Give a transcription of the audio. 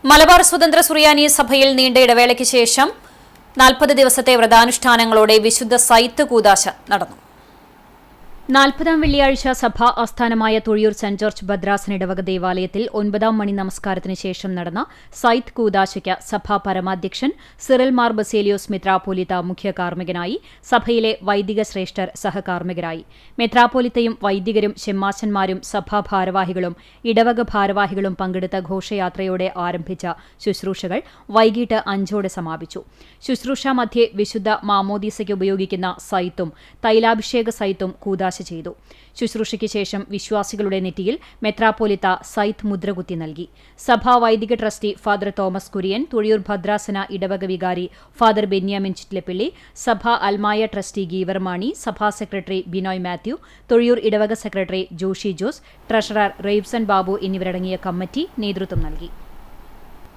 മലബാർ സ്വതന്ത്ര സുറിയാനി സഭയിൽ നീണ്ട ഇടവേളയ്ക്ക് ശേഷം 40 ദിവസത്തെ വ്രതാനുഷ്ഠാനങ്ങളോടെ വിശുദ്ധ സൈത്ത് കൂദാശ നടന്നു. 40-ാം വെള്ളിയാഴ്ച സഭാ ആസ്ഥാനമായ തുഴിയൂർ സെന്റ് ജോർജ് ഭദ്രാസന ഇടവക ദേവാലയത്തിൽ 9-ാം മണി നമസ്കാരത്തിന് ശേഷം നടന്ന സൈത്ത് കൂദാശയ്ക്ക് സഭാ പരമാധ്യക്ഷൻ സിറിൽ മാർ ബസേലിയോസ് മെത്രാപ്പോലിത്ത മുഖ്യ കാർമ്മികനായി, സഭയിലെ വൈദിക ശ്രേഷ്ഠർ സഹകാർമ്മികരായി. മെത്രാപ്പോലിത്തയും വൈദികരും ഷെമ്മാശന്മാരും സഭാ ഭാരവാഹികളും ഇടവക ഭാരവാഹികളും പങ്കെടുത്ത ഘോഷയാത്രയോടെ ആരംഭിച്ച ശുശ്രൂഷകൾ വൈകിട്ട് 5-ഓടെ സമാപിച്ചു. ശുശ്രൂഷ മധ്യേ വിശുദ്ധ മാമോദീസയ്ക്ക് ഉപയോഗിക്കുന്ന സൈത്തും തൈലാഭിഷേക സൈത്തും കൂദാശ ചെയ്തു. ശുശ്രൂഷയ്ക്ക് ശേഷം വിശ്വാസികളുടെ നെറ്റിയിൽ മെത്രാപ്പോലിത്ത സൈത്ത് മുദ്രകുത്തി നൽകി. സഭാ വൈദിക ട്രസ്റ്റി ഫാദർ തോമസ് കുര്യൻ, തുഴിയൂർ ഭദ്രാസന ഇടവക വികാരി ഫാദർ ബെന്യാമിൻ ചിറ്റ്ലപ്പള്ളി, സഭാ അൽമായ ട്രസ്റ്റി ഗീവർ മാണി, സഭാ സെക്രട്ടറി ബിനോയ് മാത്യു, തുഴിയൂർ ഇടവക സെക്രട്ടറി ജോഷി ജോസ്, ട്രഷറർ റെയ്ബ്സൺ ബാബു എന്നിവരടങ്ങിയ കമ്മിറ്റി നേതൃത്വം നൽകി.